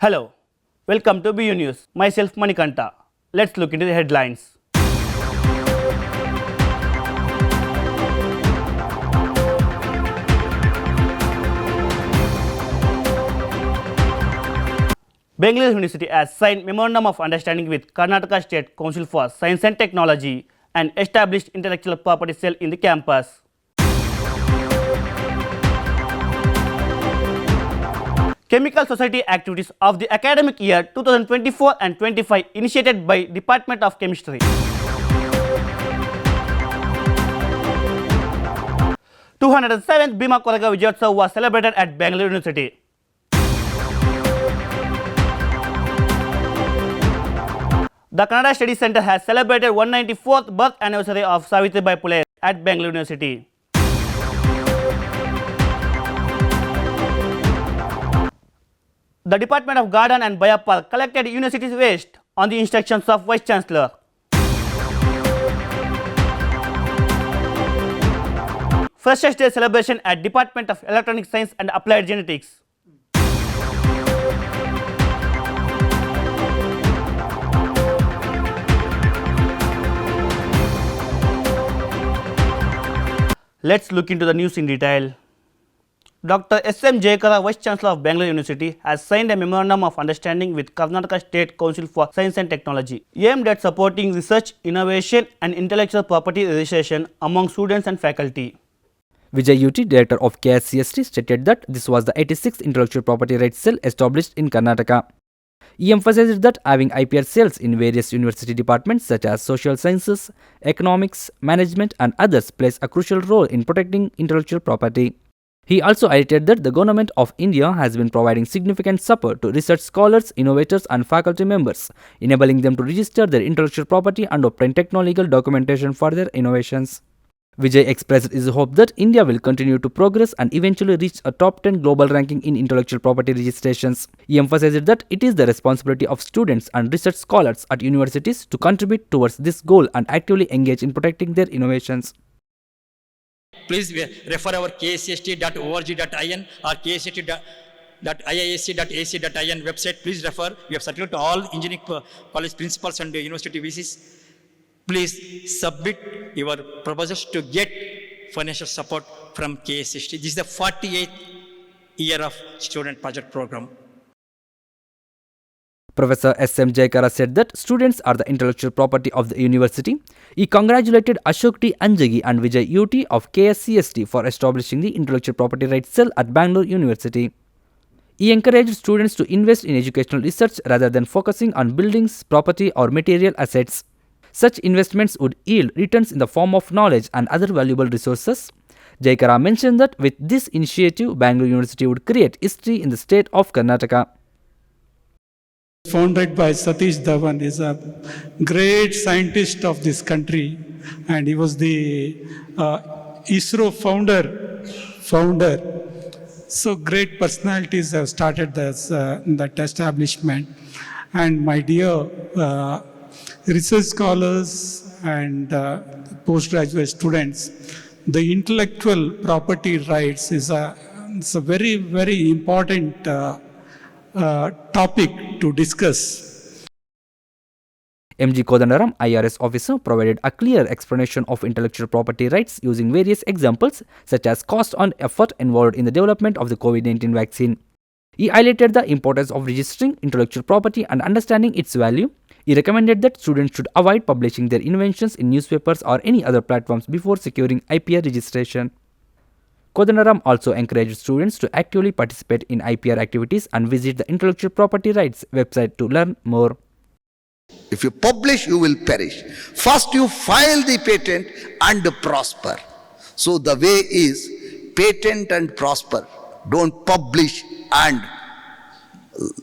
Hello, welcome to BU News. Myself Manikanta. Let's look into the headlines. Bangalore University has signed Memorandum of Understanding with Karnataka State Council for Science and Technology and established intellectual property cell in the campus. Chemical Society activities of the academic year 2024 and 25 initiated by Department of Chemistry. th Bima Koregaon Vijayotsav was celebrated at Bangalore University. The Kannada Study Center has celebrated 194th birth anniversary of Savitribai Phule at Bangalore University. The Department of Garden and Biopark collected university's waste on the instructions of Vice Chancellor. Freshers' Day celebration at Department of Electronic Science and Applied Genetics. Let's look into the news in detail. Dr. S.M. Jayakara, Vice Chancellor of Bangalore University, has signed a Memorandum of Understanding with Karnataka State Council for Science and Technology, aimed at supporting research, innovation and intellectual property registration among students and faculty. Vijay UT, Director of KSCST, stated that this was the 86th Intellectual Property Rights Cell established in Karnataka. He emphasized that having IPR cells in various university departments such as social sciences, economics, management and others plays a crucial role in protecting intellectual property. He also highlighted that the Government of India has been providing significant support to research scholars, innovators and faculty members, enabling them to register their intellectual property and obtain technological documentation for their innovations. Vijay expressed his hope that India will continue to progress and eventually reach a top 10 global ranking in intellectual property registrations. He emphasized that it is the responsibility of students and research scholars at universities to contribute towards this goal and actively engage in protecting their innovations. Please refer our ksst.org.in or ksst.iisc.ac.in website. Please refer. We have circulated to all engineering college principals and university VCs. Please submit your proposals to get financial support from KSST. This is the 48th year of student project program. Professor S.M. Jayakara said that students are the intellectual property of the university. He congratulated Ashok D. Anjagi and Vijay UT of KSCST for establishing the Intellectual Property Rights Cell at Bangalore University. He encouraged students to invest in educational research rather than focusing on buildings, property or material assets. Such investments would yield returns in the form of knowledge and other valuable resources. Jayakara mentioned that with this initiative, Bangalore University would create history in the state of Karnataka. Founded by Satish Dhawan, is a great scientist of this country, and he was the ISRO founder. So great personalities have started that establishment. And my dear research scholars and postgraduate students, the intellectual property rights is a very, very important topic to discuss. MG Kodandaram, IRS officer, provided a clear explanation of intellectual property rights using various examples such as cost and effort involved in the development of the COVID-19 vaccine. He highlighted the importance of registering intellectual property and understanding its value. He recommended that students should avoid publishing their inventions in newspapers or any other platforms before securing IPR registration. Kodandaram also encouraged students to actively participate in IPR activities and visit the Intellectual Property Rights website to learn more. If you publish, you will perish. First you file the patent and prosper. So the way is patent and prosper. Don't publish and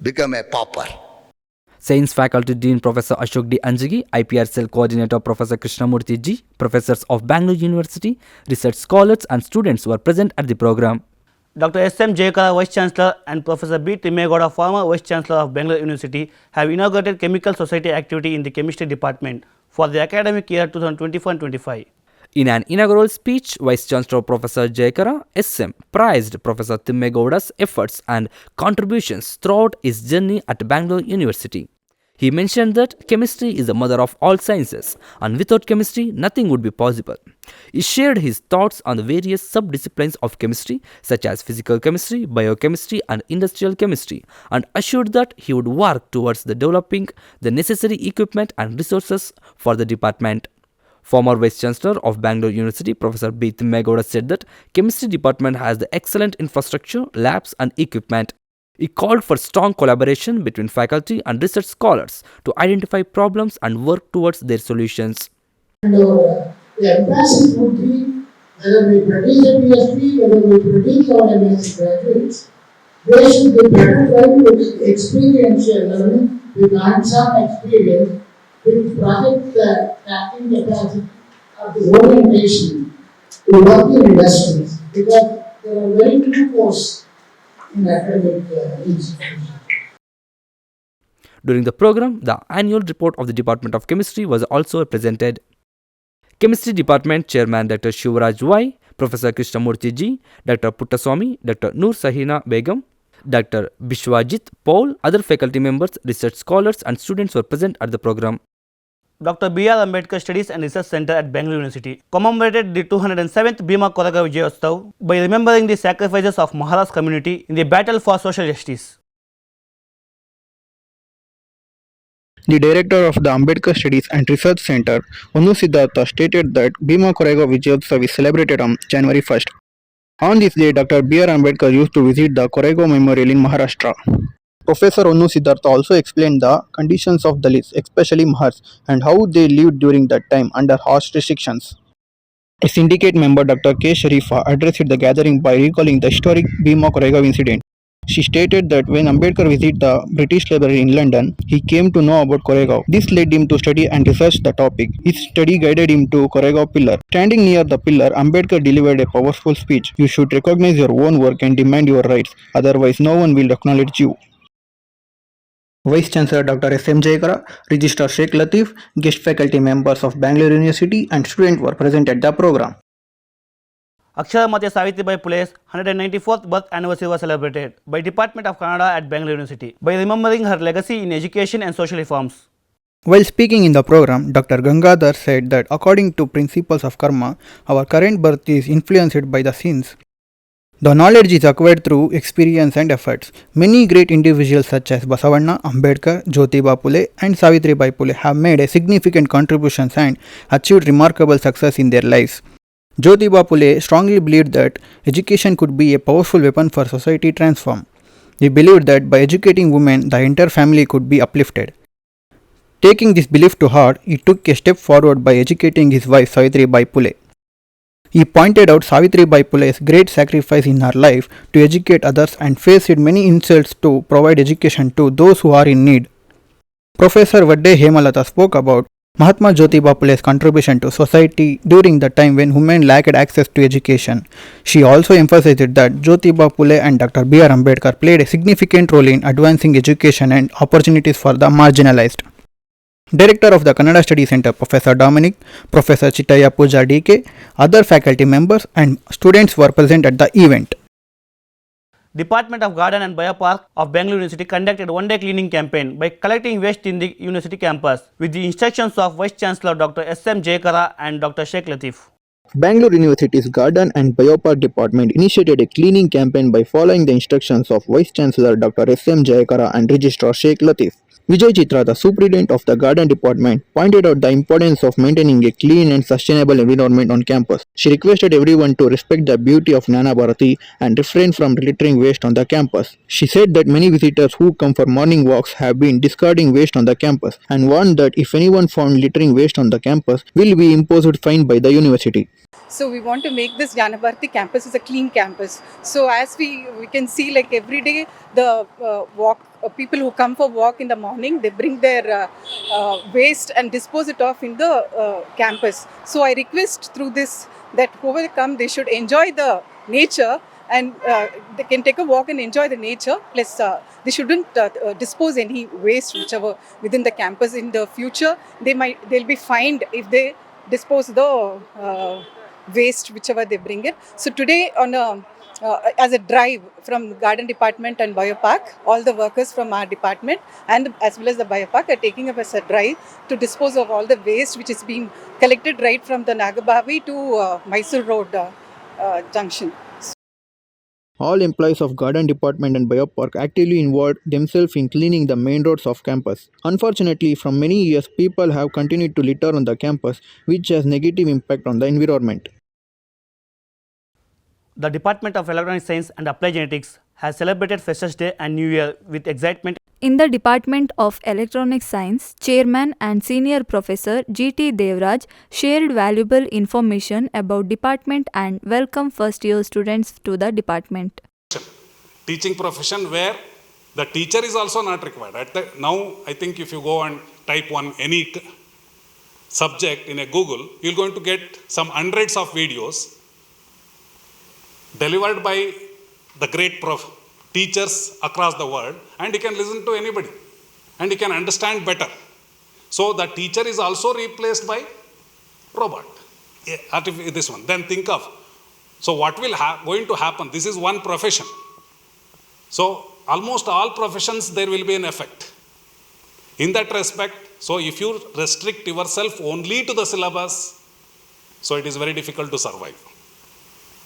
become a pauper. Science Faculty Dean Professor Ashok D. Anjagi, IPR Cell Coordinator Professor Krishnamurthy G, professors of Bangalore University, research scholars and students were present at the program. Dr. S.M. Jayakara, Vice Chancellor, and Professor B. Timmegoda, former Vice Chancellor of Bangalore University, have inaugurated Chemical Society activity in the Chemistry Department for the academic year 2024-25. In an inaugural speech, Vice Chancellor Professor Jayakara SM praised Professor Timmegowda's efforts and contributions throughout his journey at Bangalore University. He mentioned that chemistry is the mother of all sciences, and without chemistry, nothing would be possible. He shared his thoughts on the various sub-disciplines of chemistry, such as physical chemistry, biochemistry, and industrial chemistry, and assured that he would work towards the developing the necessary equipment and resources for the department. Former Vice Chancellor of Bangalore University, Professor B. Timmegowda said that chemistry department has the excellent infrastructure, labs, and equipment. He called for strong collaboration between faculty and research scholars to identify problems and work towards their solutions. And the emphasis would be whether we produce a PhD, whether we produce our MSc graduates, they should be better trained with experiential learning, with hands-on experience, with project tracking capacity of the orientation to work in industries, because there are very few courses in academic institutions. During the program, the annual report of the Department of Chemistry was also presented. Chemistry Department Chairman Dr. Shivraj Y, Professor Krishnamurthy G, Dr. Puttaswamy, Dr. Noor Sahina Begum, Dr. Bishwajit Paul, other faculty members, research scholars and students were present at the program. Dr. B.R. Ambedkar Studies and Research Center at Bangalore University commemorated the 207th Bima Koregaon Vijayotsav by remembering the sacrifices of Maharashtra community in the battle for social justice. The director of the Ambedkar Studies and Research Center, Unu Siddhartha, stated that Bima Koregaon Vijayotsav is celebrated on January 1st. On this day, Dr. B.R. Ambedkar used to visit the Koregaon Memorial in Maharashtra. Professor Unu Siddhartha also explained the conditions of Dalits, especially Mahars, and how they lived during that time under harsh restrictions. A syndicate member, Dr. K. Sharifa, addressed the gathering by recalling the historic Bima Koregaon incident. She stated that when Ambedkar visited the British Library in London, he came to know about Koregaon. This led him to study and research the topic. His study guided him to Koregaon pillar. Standing near the pillar, Ambedkar delivered a powerful speech. You should recognize your own work and demand your rights, otherwise no one will acknowledge you. Vice Chancellor Dr. S.M. Jayakara, Registrar Sheikh Latif, guest faculty members of Bangalore University and students were present at the program. Aksharamati Savitribai Phule's 194th birth anniversary was celebrated by Department of Kannada at Bangalore University by remembering her legacy in education and social reforms. While speaking in the program, Dr. Gangadhar said that according to principles of karma, our current birth is influenced by the sins. The knowledge is acquired through experience and efforts. Many great individuals such as Basavanna, Ambedkar, Jyotiba Phule and Savitribai Phule have made a significant contributions and achieved remarkable success in their lives. Jyotiba Phule strongly believed that education could be a powerful weapon for society transform. He believed that by educating women, the entire family could be uplifted. Taking this belief to heart, he took a step forward by educating his wife Savitribai Phule. He pointed out Savitribai Phule's great sacrifice in her life to educate others and faced many insults to provide education to those who are in need. Professor Vadde Hemalata spoke about Mahatma Jyotiba Phule's contribution to society during the time when women lacked access to education. She also emphasized that Jyotiba Phule and Dr. B.R. Ambedkar played a significant role in advancing education and opportunities for the marginalized. Director of the Kannada Study Center, Professor Dominic, Professor Chittaya Puja DK, other faculty members and students were present at the event. Department of Garden and Biopark of Bangalore University conducted one-day cleaning campaign by collecting waste in the university campus with the instructions of Vice Chancellor Dr. S.M. Jayakara and Dr. Sheikh Latif. Bangalore University's Garden and Biopark Department initiated a cleaning campaign by following the instructions of Vice Chancellor Dr. S.M. Jayakara and Registrar Sheikh Latif. Vijay Chitra, the superintendent of the Garden Department, pointed out the importance of maintaining a clean and sustainable environment on campus. She requested everyone to respect the beauty of Nana Bharati and refrain from littering waste on the campus. She said that many visitors who come for morning walks have been discarding waste on the campus and warned that if anyone found littering waste on the campus, will be imposed fine by the university. So we want to make this Jnanabharati campus as a clean campus. So as we can see, like every day, the people who come for walk in the morning, they bring their waste and dispose it off in the campus. So I request through this that whoever come, they should enjoy the nature and they can take a walk and enjoy the nature. Plus, they shouldn't dispose any waste whichever within the campus. In the future, they'll be fined if they dispose the waste whichever they bring it. So today on as a drive from garden department and biopark, all the workers from our department and as well as the biopark are taking up as a drive to dispose of all the waste which is being collected right from the Nagabavi to Mysore Road junction. All employees of Garden Department and Biopark actively involved themselves in cleaning the main roads of campus. Unfortunately, from many years, people have continued to litter on the campus, which has negative impact on the environment. The Department of Electronic Science and Applied Genetics has celebrated Freshers' Day and New Year with excitement. In the Department of Electronic Science, Chairman and Senior Professor G.T. Devraj shared valuable information about department and welcome first-year students to the department. Teaching profession where the teacher is also not required. Now, I think if you go and type any subject in a Google, you're going to get some hundreds of videos delivered by the great teachers across the world, and you can listen to anybody and you can understand better. So the teacher is also replaced by robot. This one. Then think of, so what will going to happen? This is one profession. So almost all professions there will be an effect. In that respect, so if you restrict yourself only to the syllabus, so it is very difficult to survive.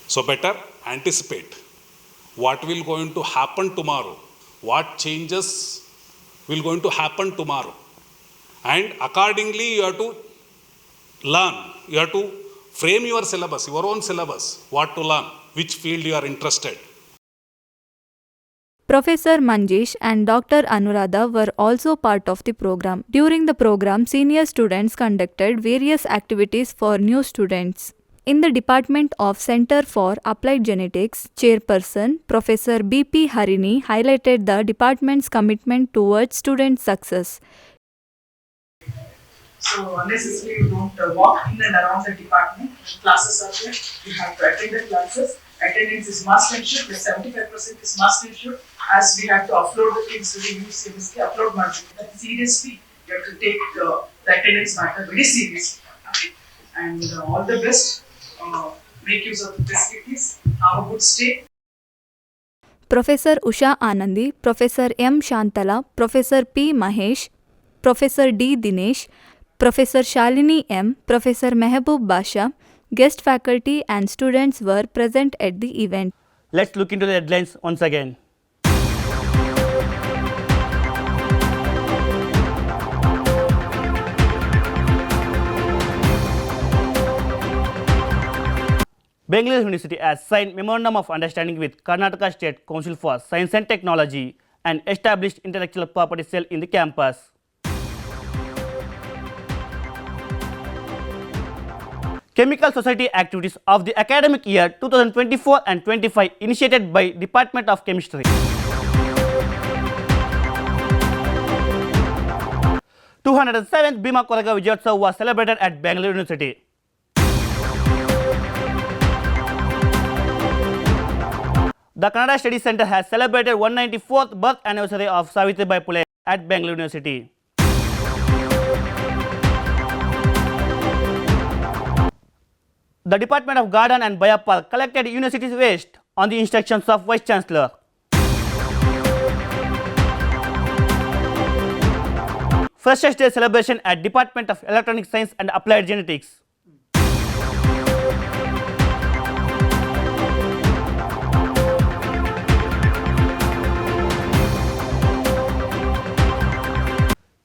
So better anticipate what will going to happen tomorrow, what changes will going to happen tomorrow. And accordingly you have to learn, you have to frame your syllabus, your own syllabus, what to learn, which field you are interested. Professor Manjesh and Dr. Anuradha were also part of the program. During the program, senior students conducted various activities for new students. In the Department of Center for Applied Genetics, Chairperson Professor B.P. Harini highlighted the department's commitment towards student success. So unnecessarily you don't walk in and around the department. Classes are there, you have to attend the classes. Attendance is must and should, 75% is must and should. As we have to upload the things to the news chemistry, upload margin. Seriously, you have to take the attendance matter very seriously. Okay? And all the best. Make use of the facilities, have a good stay. Professor Usha Anandi, Professor M. Shantala, Professor P. Mahesh, Professor D. Dinesh, Professor Shalini M., Professor Mehboob Basha, guest faculty and students were present at the event. Let's look into the headlines once again. Bangalore University has signed Memorandum of Understanding with Karnataka State Council for Science and Technology and established intellectual property cell in the campus. Chemical Society activities of the academic year 2024 and 25 initiated by Department of Chemistry. 207th Bima Koregaon Vijayotsav was celebrated at Bangalore University. The Kannada Study Centre has celebrated 194th birth anniversary of Savitribai Phule at Bangalore University. The Department of Garden and Biopark collected university's waste on the instructions of Vice Chancellor. Freshers' Day celebration at Department of Electronic Science and Applied Genetics.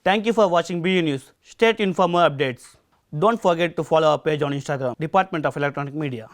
Thank you for watching BU News. Stay tuned for more updates. Don't forget to follow our page on Instagram, Department of Electronic Media.